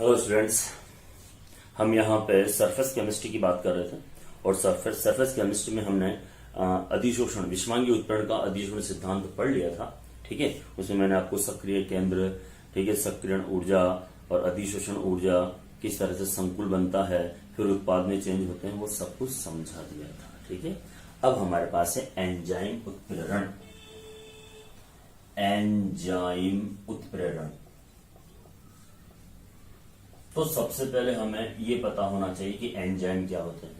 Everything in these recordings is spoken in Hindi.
हेलो स्टूडेंट्स, हम यहाँ पे सरफेस केमिस्ट्री की बात कर रहे थे और सरफेस केमिस्ट्री में हमने अधिशोषण विषमांगी उत्पीड़न का अधिशोषण सिद्धांत पढ़ लिया था। ठीक है, उसमें मैंने आपको सक्रिय केंद्र, ठीक है, सक्रियण ऊर्जा और अधिशोषण ऊर्जा किस तरह से संकुल बनता है, फिर उत्पाद में चेंज होते हैं, वो सब कुछ समझा दिया था। ठीक है, अब हमारे पास है एंजाइम उत्प्रेरण। एंजाइम उत्प्रेरण तो सबसे पहले हमें ये पता होना चाहिए कि एंजाइम क्या होते हैं,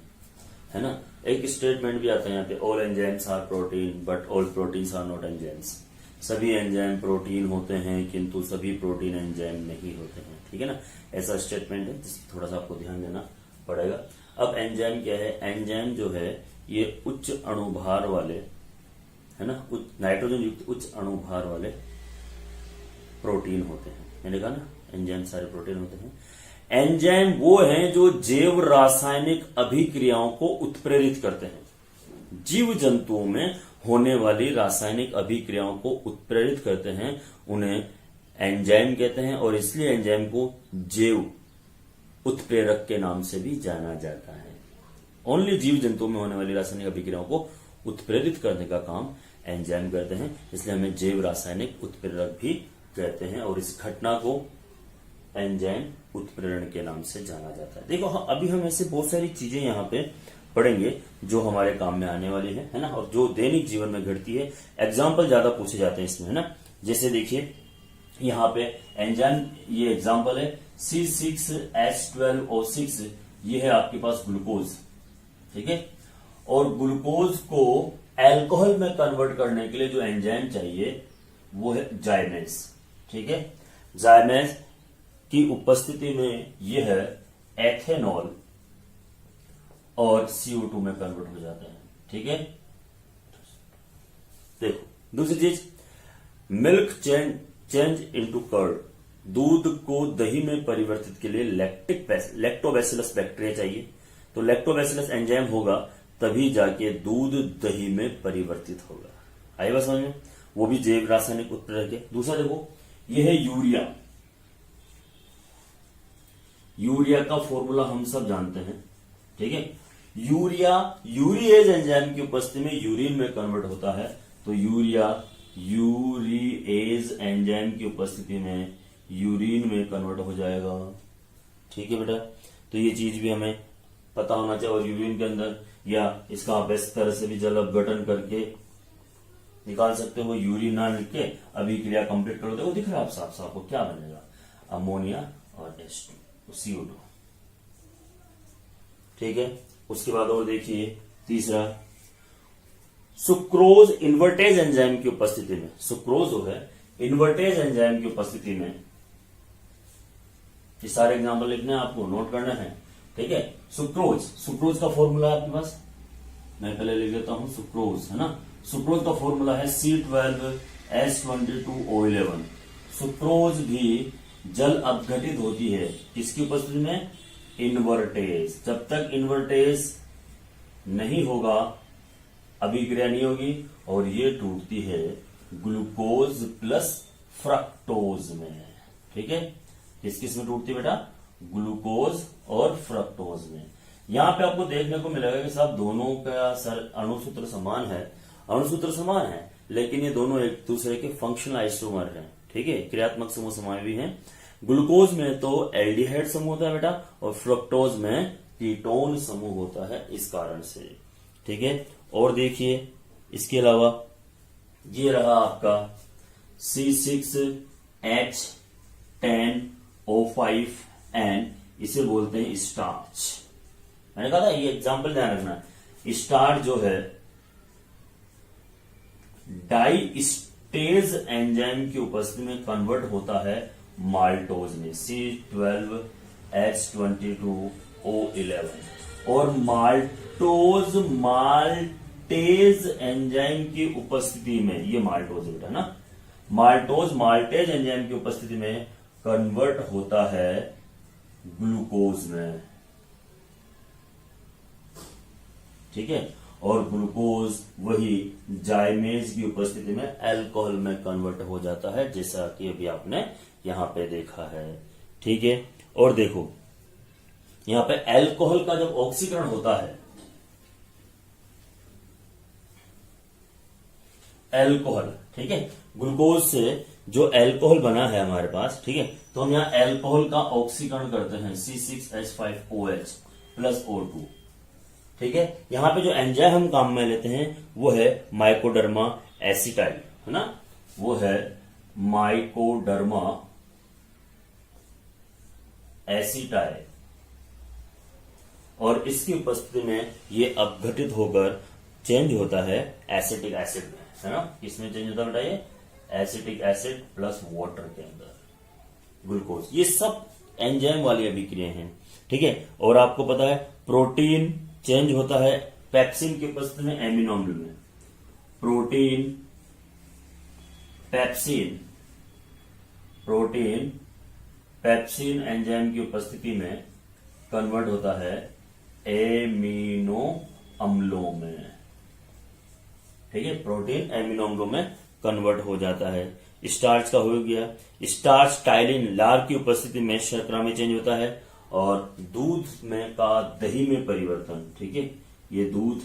है ना। एक स्टेटमेंट भी आता है यहाँ पे, all enzymes are protein but all proteins are not enzymes. सभी एंजाइम प्रोटीन होते हैं किंतु सभी प्रोटीन एंजाइम नहीं होते हैं। ठीक है ना, ऐसा स्टेटमेंट है जिसपे थोड़ा सा आपको ध्यान देना पड़ेगा। अब एंजाइम क्या है? एंजाइम जो है ये उच्च अणुभार वाले, है ना, नाइट्रोजन युक्त उच्च अणुभार वाले प्रोटीन होते हैं। मैंने कहा ना, एंजाइम सारे प्रोटीन होते हैं। एंजाइम वो हैं जो जैव रासायनिक अभिक्रियाओं को उत्प्रेरित करते हैं। जीव जंतुओं में होने वाली रासायनिक अभिक्रियाओं को उत्प्रेरित करते हैं, उन्हें एंजाइम कहते हैं और इसलिए एंजाइम को जैव उत्प्रेरक के नाम से भी जाना जाता है। ओनली जीव जंतुओं में होने वाली रासायनिक अभिक्रियाओं को उत्प्रेरित करने का काम एंजाइम करते हैं, इसलिए हमें जैव रासायनिक उत्प्रेरक भी कहते हैं और इस घटना को एंजाइम उत्प्रेरण के नाम से जाना जाता है। देखो, अभी हम ऐसे बहुत सारी चीजें यहाँ पे पढ़ेंगे जो हमारे काम में आने वाली है ना, और जो दैनिक जीवन में घटती है। एग्जाम्पल ज्यादा पूछे जाते हैं इसमें, है ना। जैसे देखिए यहाँ पे एंजाइम, ये एग्जाम्पल है C6H12O6, ये है आपके पास ग्लूकोज। ठीक है, और ग्लूकोज को एल्कोहल में कन्वर्ट करने के लिए जो एंजाइम चाहिए वो है जाइमेज। ठीक है, जाइमेज की उपस्थिति में यह है एथेनॉल और CO2 में कन्वर्ट हो जाता है। ठीक है, देखो दूसरी चीज, मिल्क चेंज इनटू कर्ड, दूध को दही में परिवर्तित के लिए लैक्टोबैसिलस बैक्टीरिया चाहिए। तो लैक्टोबैसिलस एंजाइम होगा तभी जाके दूध दही में परिवर्तित होगा। आई बात समझ में? वो भी जैव रासायनिक उत्प्रेरक है। दूसरा देखो, यह है यूरिया। यूरिया का फॉर्मूला हम सब जानते हैं। ठीक है, यूरिया यूरिएज एंजाइम की उपस्थिति में यूरिन में कन्वर्ट होता है, तो यूरिया यूरिएज एंजाइम की उपस्थिति में यूरिन में कन्वर्ट हो जाएगा। ठीक है बेटा, तो ये चीज भी हमें पता होना चाहिए। और यूरिन के अंदर या इसका आप इस तरह से भी जल अपघटन करके निकाल सकते हो। यूरिन ना लिख के अभिक्रिया कंप्लीट करो, देखो दिख रहा है आप साफ साफ, क्या बनेगा? अमोनिया और H2, CO2। ठीक है, उसके बाद और देखिए तीसरा, सुक्रोज इन्वर्टेज एंजाइम की उपस्थिति में, सुक्रोज जो है इन्वर्टेज एंजाइम की उपस्थिति में, ये सारे एग्जांपल लिखने हैं आपको, नोट करना है। ठीक है, सुक्रोज का फॉर्मूला है आपके पास, मैं पहले लिख देता हूं। सुक्रोज है ना, सुक्रोज का फॉर्मूला है C12H22O11। सुक्रोज भी जल अपघटित होती है किसकी उपस्थिति में? इन्वर्टेज। जब तक इन्वर्टेज नहीं होगा अभिक्रिया नहीं होगी और ये टूटती है ग्लूकोज प्लस फ्रक्टोज में। ठीक है, किस में टूटती है बेटा? ग्लूकोज और फ्रक्टोज में। यहां पे आपको देखने को मिलेगा कि साहब दोनों का अणुसूत्र समान है, अणुसूत्र समान है, लेकिन ये दोनों एक दूसरे के फंक्शनल आइसोमर हैं। ठीक है, क्रियात्मक समूह समान भी हैं। ग्लूकोज में तो एल्डिहाइड समूह होता है बेटा, और फ्रक्टोज में कीटोन समूह होता है, इस कारण से। ठीक है, और देखिए इसके अलावा ये रहा आपका C6H10O5N, इसे बोलते हैं स्टार्च। मैंने कहा था ये एग्जाम्पल ध्यान रखना। स्टार्च जो है डाइस्टेज एंजाइम की उपस्थिति में कन्वर्ट होता है माल्टोज में, C12H22O11। और माल्टेज एंजाइम की उपस्थिति में, ये माल्टोज बेटा ना, माल्टेज एंजाइम की उपस्थिति में कन्वर्ट होता है ग्लूकोज में। ठीक है, और ग्लूकोज वही जाइमेज की उपस्थिति में अल्कोहल में कन्वर्ट हो जाता है, जैसा कि अभी आपने यहां पे देखा है। ठीक है, और देखो यहां पे अल्कोहल का जब ऑक्सीकरण होता है, अल्कोहल, ठीक है, ग्लूकोज से जो अल्कोहल बना है हमारे पास, ठीक है, तो हम यहाँ अल्कोहल का ऑक्सीकरण करते हैं C6H5OH प्लस O2, ठीक है। यहां पे जो एंजाइम हम काम में लेते हैं वो है माइकोडर्मा एसिटाइल, है ना, वो है माइकोडर्मा एसिटाइल, और इसकी उपस्थिति में ये अपघटित होकर चेंज होता है एसिटिक एसिड में, है ना। किसमें चेंज होता है बेटा, ये एसिटिक एसिड प्लस वाटर के अंदर ग्लूकोज। ये सब एंजाइम वाली अभिक्रियाएं हैं, ठीक है। और आपको पता है प्रोटीन चेंज होता है पेप्सिन की उपस्थिति में एमिनो अम्ल में, प्रोटीन पेप्सिन एंजाइम की उपस्थिति में कन्वर्ट होता है एमिनो अम्लों में, ठीक है, प्रोटीन एमिनो अम्लों में कन्वर्ट हो जाता है। स्टार्च का हो गया, स्टार्च टाइलिन लार की उपस्थिति में शर्करा में चेंज होता है, और दूध में का दही में परिवर्तन, ठीक है, ये दूध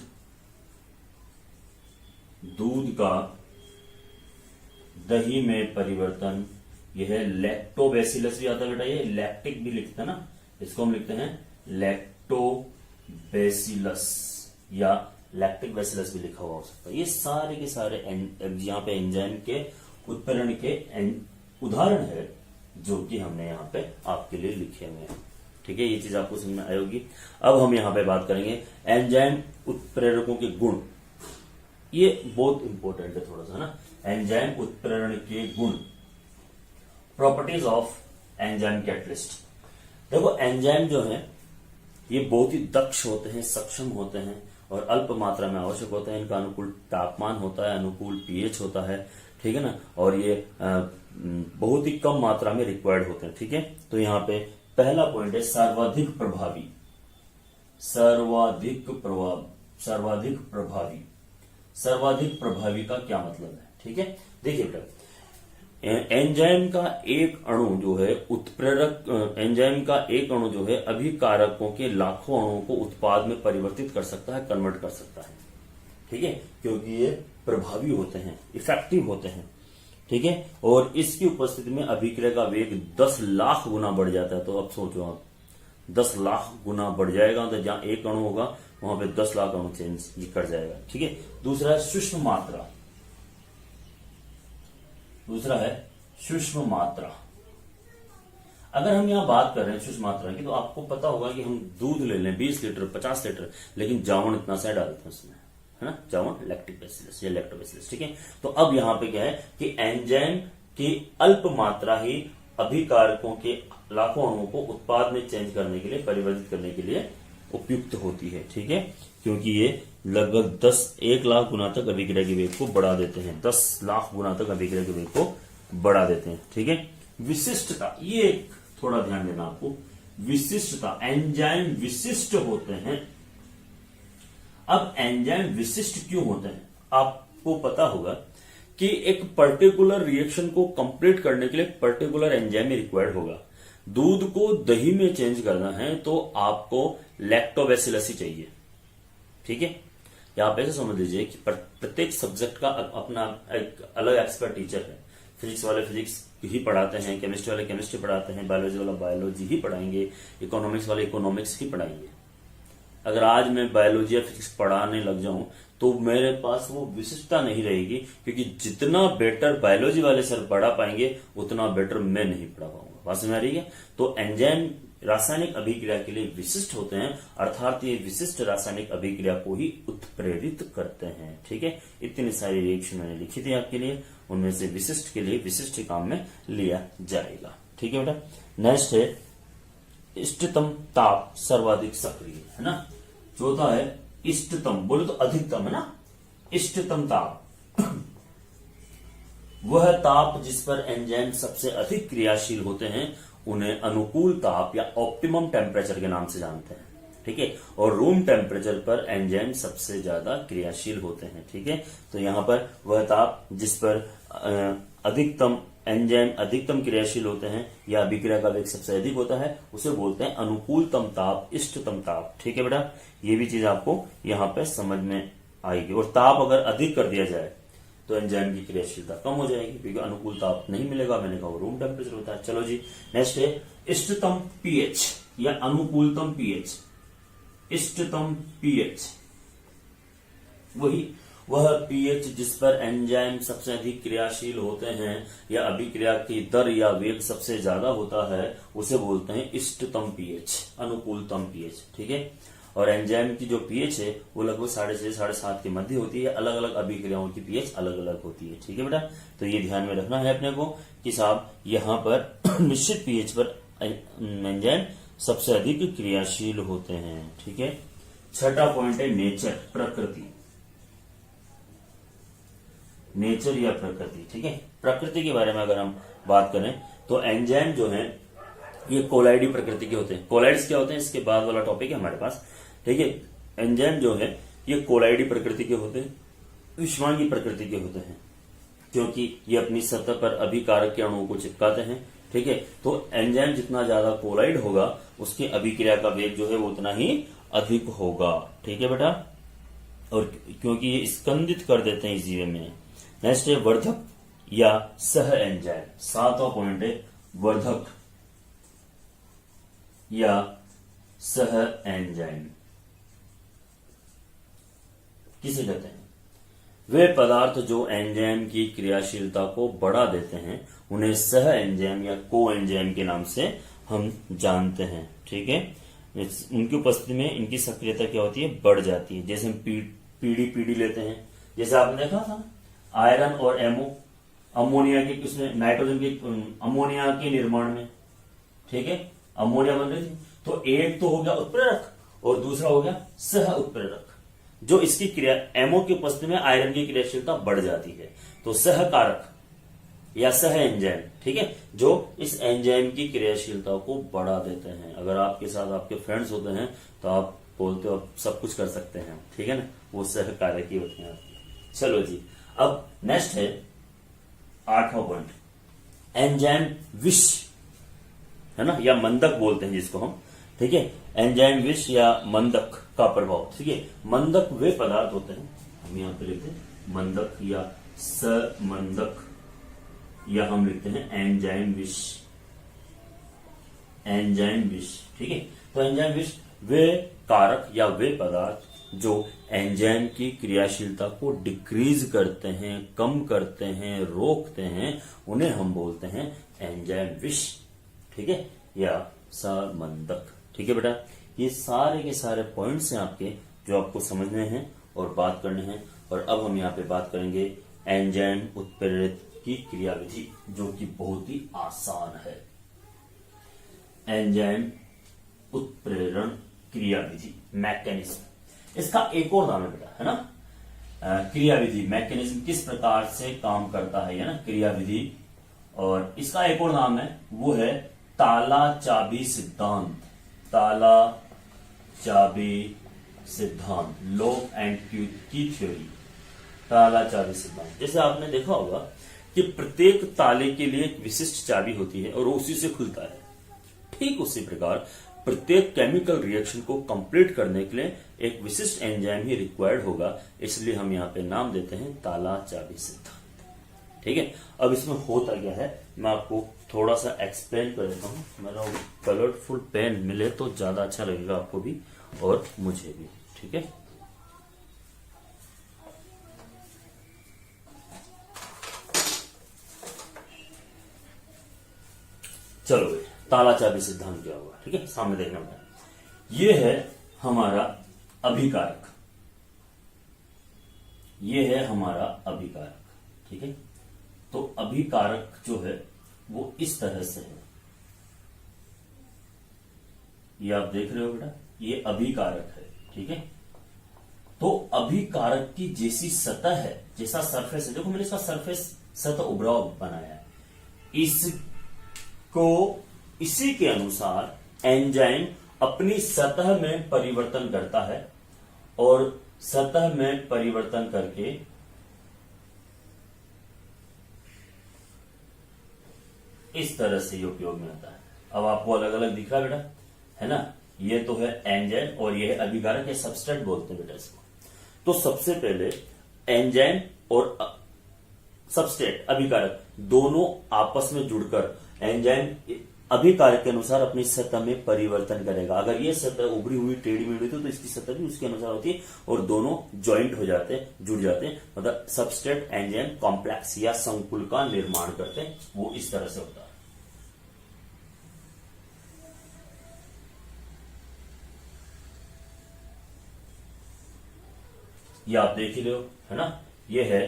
का दही में परिवर्तन, यह है लैक्टोबैसिलस भी आता है बेटा, ये लैक्टिक भी लिखते हैं ना, इसको हम लिखते हैं लैक्टोबैसिलस या लैक्टिक बैसिलस भी लिखा हुआ हो सकता है। ये सारे के सारे यहाँ पे एंजाइम के उत्प्रेरण के उदाहरण है जो कि हमने यहाँ पे आपके लिए लिखे हुए हैं, ठीक है। ये चीज आपको समझ में आएगी। अब हम यहाँ पे बात करेंगे एंजाइम उत्प्रेरकों के गुण, ये बहुत इंपॉर्टेंट है थोड़ा सा ना, एंजाइम उत्प्रेरण के गुण, प्रॉपर्टीज ऑफ एंजाइम कैटलिस्ट। देखो एंजाइम जो है ये बहुत ही दक्ष होते हैं, सक्षम होते हैं और अल्प मात्रा में आवश्यक होते हैं। इनका अनुकूल तापमान होता है, अनुकूल पीएच होता है, ठीक है ना, और ये बहुत ही कम मात्रा में रिक्वायर्ड होते हैं, ठीक है। तो यहाँ पे पहला पॉइंट है सर्वाधिक प्रभावी। सर्वाधिक प्रभावी का क्या मतलब है, ठीक है। देखिए बेटा, एंजाइम का एक अणु जो है उत्प्रेरक, एंजाइम का एक अणु जो है अभिकारकों के लाखों अणुओं को उत्पाद में परिवर्तित कर सकता है, कन्वर्ट कर सकता है, ठीक है, क्योंकि ये प्रभावी होते हैं, इफेक्टिव होते हैं, ठीक है। और इसकी उपस्थिति में अभिक्रिया का वेग 10 लाख गुना बढ़ जाता है। तो अब सोचो आप, 10 लाख गुना बढ़ जाएगा, तो जहां एक अणु होगा वहां पे 10 लाख अणु चेंज कर जाएगा, ठीक है। दूसरा है सूक्ष्म मात्रा। अगर हम यहां बात कर रहे हैं सूक्ष्म मात्रा की, तो आपको पता होगा कि हम दूध ले लें 20 लीटर 50 लीटर, लेकिन जामुन इतना सा डालते हैं उसमें, है ना, जामुन लैक्टिक बैसिलस या लैक्टोबैसिलस, ठीक है। तो अब यहां पे क्या है कि एंजाइम की अल्प मात्रा ही अभिकारकों के लाखों अणुओं को उत्पाद में चेंज करने के लिए, परिवर्तित करने के लिए उपयुक्त होती है, ठीक है, क्योंकि ये लगभग 1 लाख गुना तक अभिक्रिया के वेग को बढ़ा देते हैं, 10 लाख गुना तक अभिक्रिया के वेग को बढ़ा देते हैं, ठीक है। विशिष्टता, ये थोड़ा ध्यान देना आपको, विशिष्टता, एंजाइम विशिष्ट होते हैं। अब एंजाइम विशिष्ट क्यों होते हैं, आपको पता होगा कि एक पर्टिकुलर रिएक्शन को कंप्लीट करने के लिए पर्टिकुलर एंजाइम रिक्वायर्ड होगा। दूध को दही में चेंज करना है तो आपको लैक्टोबैसिलस ही चाहिए, ठीक है। या आप ऐसे समझ लीजिए कि प्रत्येक सब्जेक्ट का अपना एक अलग एक्सपर्ट टीचर है। फिजिक्स वाले फिजिक्स ही पढ़ाते हैं, केमिस्ट्री वाले केमिस्ट्री पढ़ाते हैं, बायोलॉजी वाला बायोलॉजी ही पढ़ाएंगे, इकोनॉमिक्स वाले इकोनॉमिक्स ही पढ़ाएंगे। अगर आज मैं बायोलॉजी या फिजिक्स पढ़ाने लग जाऊं तो मेरे पास वो विशिष्टता नहीं रहेगी, क्योंकि जितना बेटर बायोलॉजी वाले सर पढ़ा पाएंगे उतना बेटर मैं नहीं पढ़ा पाऊंगा। बात समझ आ रही है। तो एंजाइम रासायनिक अभिक्रिया के लिए विशिष्ट होते हैं, अर्थात ये विशिष्ट रासायनिक अभिक्रिया को ही उत्प्रेरित करते हैं, ठीक है। इतनी सारी रिएक्शन मैंने लिखी थी आपके लिए, उनमें से विशिष्ट के लिए विशिष्ट काम में लिया जाएगा, ठीक है बेटा। नेक्स्ट है इष्टतम ताप सर्वाधिक सक्रिय, है ना। चौथा है इष्टतम, बोले तो अधिकतम, है ना। इष्टतम ताप वह ताप जिस पर एंजाइम सबसे अधिक क्रियाशील होते हैं उन्हें अनुकूल ताप या ऑप्टिमम टेम्परेचर के नाम से जानते हैं, ठीक है। और रूम टेम्परेचर पर एंजाइम सबसे ज्यादा क्रियाशील होते हैं, ठीक है। तो यहां पर वह ताप जिस पर अधिकतम एंजाइम अधिकतम क्रियाशील होते हैं या अभिक्रिया का वेग सबसे अधिक होता है, उसे बोलते हैं अनुकूलतम ताप, इष्टतम ताप। ठीक है बेटा, ये भी चीज आपको यहाँ पे समझ में आएगी। और ताप अगर अधिक कर दिया जाए तो एंजाइम की क्रियाशीलता कम हो जाएगी, क्योंकि अनुकूल ताप नहीं मिलेगा। मैंने कहा वो रूम टेम्परेचर होता है। चलो जी, नेक्स्ट है इष्टतम पीएच या अनुकूलतम पीएच। इष्टतम पीएच वह पीएच जिस पर एंजाइम सबसे अधिक क्रियाशील होते हैं या अभिक्रिया की दर या वेग सबसे ज्यादा होता है, उसे बोलते हैं इष्टतम पीएच, अनुकूलतम पीएच। ठीक है, और एंजाइम की जो पीएच है वो लगभग 6.5 7.5 के मध्य होती है। अलग अलग अभिक्रियाओं की पीएच अलग अलग होती है। ठीक है बेटा, तो ये ध्यान में रखना है अपने को कि साहब यहाँ पर निश्चित पीएच पर एंजाइम सबसे अधिक क्रियाशील होते हैं। ठीक है, छठा पॉइंट है नेचर, प्रकृति। नेचर या प्रकृति। ठीक है, प्रकृति के बारे में अगर हम बात करें तो एंजाइम जो है ये कोलाइडी प्रकृति के होते हैं। कोलाइड्स क्या होते हैं, इसके बाद वाला टॉपिक है हमारे पास। ठीक है, एंजाइम जो है ये कोलाइडी प्रकृति के होते हैं, विषवांगी प्रकृति के होते हैं, क्योंकि ये अपनी सतह पर अभिकारक के अणुओं को चिपकाते हैं। ठीक है, तो एंजाइम जितना ज्यादा कोलाइड होगा उसकी अभिक्रिया का वेग जो है वो उतना ही अधिक होगा। ठीक है बेटा, और क्योंकि ये स्कंदित कर देते हैं इस जीव में। नेक्स्ट है वर्धक या सह एंजाइम। 7वां पॉइंट है वर्धक या सह एंजाइम। किसे कहते हैं? वे पदार्थ जो एंजाइम की क्रियाशीलता को बढ़ा देते हैं उन्हें सह एंजाइम या को एंजाइम के नाम से हम जानते हैं। ठीक है, उनकी उपस्थिति में इनकी सक्रियता क्या होती है, बढ़ जाती है। जैसे हम पीडी लेते हैं, जैसे आपने देखा था आयरन और एमओ, अमोनिया के किसमें, नाइट्रोजन के अमोनिया के निर्माण में। ठीक है, अमोनिया बन रही थी, तो एक तो हो गया उत्प्रेरक और दूसरा हो गया सह उत्प्रेरक। जो इसकी क्रिया एमओ की उपस्थिति में आयरन की क्रियाशीलता बढ़ जाती है, तो सहकारक या सह एंजाइम। ठीक है, जो इस एंजाइम की क्रियाशीलता को बढ़ा देते हैं। अगर आपके साथ आपके फ्रेंड्स होते हैं तो आप बोलते हो आप सब कुछ कर सकते हैं। ठीक है ना, वो सहकारक ही होते हैं आपके। चलो जी, अब नेक्स्ट है 8वां पॉइंट, एंजाइम विष, है ना, या मंदक बोलते हैं जिसको हम। ठीक है, एंजाइम विष या मंदक का प्रभाव। ठीक है, मंदक वे पदार्थ होते हैं, हम यहां पे लिखते हैं मंदक या समंदक, या हम लिखते हैं एंजाइम विष। एंजाइम विष। ठीक है, तो एंजाइम विष वे कारक या वे पदार्थ जो एंजाइम की क्रियाशीलता को डिक्रीज करते हैं, कम करते हैं, रोकते हैं, उन्हें हम बोलते हैं एंजाइम विष। ठीक है, या समंदक। ठीक है बेटा, ये सारे के सारे पॉइंट्स हैं आपके जो आपको समझने हैं और बात करने हैं। और अब हम यहाँ पे बात करेंगे एंजाइम उत्प्रेरित की क्रियाविधि, जो कि बहुत ही आसान है। एंजाइम उत्प्रेरण क्रियाविधि, मैकेनिज्म, इसका एक और नाम है बेटा, है ना, क्रियाविधि। मैकेनिज्म किस प्रकार से काम करता है ना, क्रियाविधि। और इसका एक और नाम है, वो है ताला चाबी सिद्धांत। ताला चाबी सिद्धांत, लॉक एंड की थ्योरी, ताला चाबी सिद्धांत। जैसे आपने देखा होगा कि प्रत्येक ताले के लिए एक विशिष्ट चाबी होती है और उसी से खुलता है। ठीक उसी प्रकार प्रत्येक केमिकल रिएक्शन को कंप्लीट करने के लिए एक विशिष्ट एंजाइम ही रिक्वायर्ड होगा, इसलिए हम यहाँ पे नाम देते हैं ताला चाबी सिद्धांत। ठीक है, अब इसमें होता क्या है मैं आपको थोड़ा सा एक्सप्लेन कर देता हूँ। मेरा कलरफुल पेन मिले तो ज्यादा अच्छा लगेगा आपको भी और मुझे भी। ठीक है, चलो भाई, ताला चाबी सिद्धांत क्या होगा। ठीक है, सामने देखना पड़ेगा। ये है हमारा अभिकारक, ये है हमारा अभिकारक। ठीक है, तो अभिकारक जो है वो इस तरह से है, ये आप देख रहे हो बेटा, ये अभिकारक है। ठीक है, तो अभिकारक की जैसी सतह है, जैसा सरफेस है, देखो मैंने इसका सरफेस सतह उभराव बनाया है, इसको इसी के अनुसार एंजाइम अपनी सतह में परिवर्तन करता है और सतह में परिवर्तन करके इस तरह से ये उपयोग में आता है। अब आपको अलग अलग दिख रहा है बेटा, है ना। ये तो है एंजाइम और ये है अभिकारक, ये सबस्ट्रेट बोलते हैं बेटा इसको। तो सबसे पहले एंजाइम और सबस्ट्रेट अभिकारक दोनों आपस में जुड़कर एंजाइम अभिकारक के अनुसार अपनी सतह में परिवर्तन करेगा। अगर ये सतह उभरी हुई टेढ़ी मेढ़ी तो इसकी सतह भी उसके अनुसार होती है और दोनों ज्वाइंट हो जाते हैं, जुड़ जाते हैं, मतलब सबस्ट्रेट एंजाइम कॉम्प्लेक्स या संकुल का निर्माण करते हैं। वो इस तरह से होता है। ये आप देख ही लो, है ना। ये है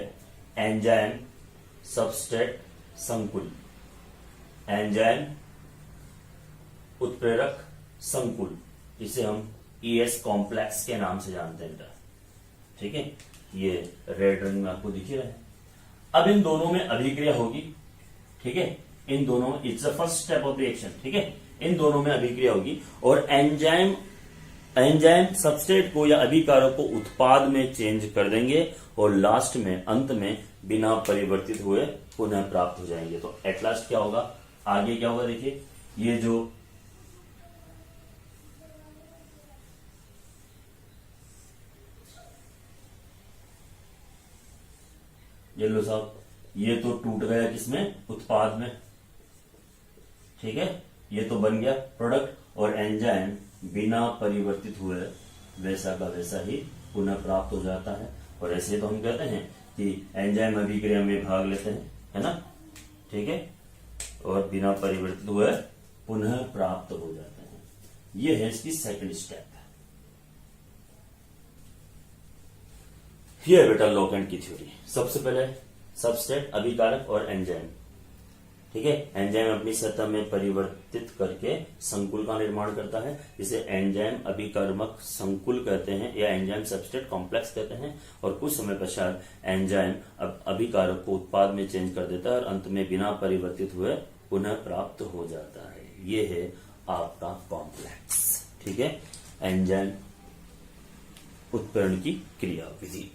एंजाइम सबस्ट्रेट संकुल, एंजाइम उत्प्रेरक संकुल, जिसे हम ईएस कॉम्प्लेक्स के नाम से जानते हैं बेटा, ठीक है। ये रेड रंग में आपको दिख ही रहा है। अब इन दोनों में अभिक्रिया होगी, ठीक है। इन दोनों में it's the first step of reaction, ठीक है। इन दोनों में अभिक्रिया होगी और एंजाइम सबस्ट्रेट को या अभिकारक को उत्पाद में चेंज कर देंगे और लास्ट में, अंत में बिना परिवर्तित हुए पुनः प्राप्त हो जाएंगे। तो एट लास्ट क्या होगा, आगे क्या होगा, देखिए ये जो ये लो साहब, ये तो टूट गया किसमें, उत्पाद में, ठीक है। ये तो बन गया प्रोडक्ट और एंजाइम बिना परिवर्तित हुए वैसा का वैसा ही पुनः प्राप्त हो जाता है। और ऐसे तो हम कहते हैं कि एंजाइम अभिक्रिया में भाग लेते हैं, है ना, ठीक है, और बिना परिवर्तित हुए पुनः प्राप्त हो जाते हैं। ये है इसकी सेकंड स्टेप। ये है बेटा लोकेंट की थ्योरी। सबसे पहले सबस्ट्रेट अभिकारक और एंजाइम, ठीक है। एंजाइम अपनी सतह में परिवर्तित करके संकुल का निर्माण करता है, जिसे एंजाइम अभिकर्मक संकुल कहते हैं या एंजाइम सबस्ट्रेट कॉम्प्लेक्स कहते हैं। और कुछ समय पश्चात एंजाइम अभिकारक को उत्पाद में चेंज कर देता है और अंत में बिना परिवर्तित हुए पुनः प्राप्त हो जाता है। ये है आपका कॉम्प्लेक्स, ठीक है, एंजाइम उत्प्रेरण की क्रिया विधि।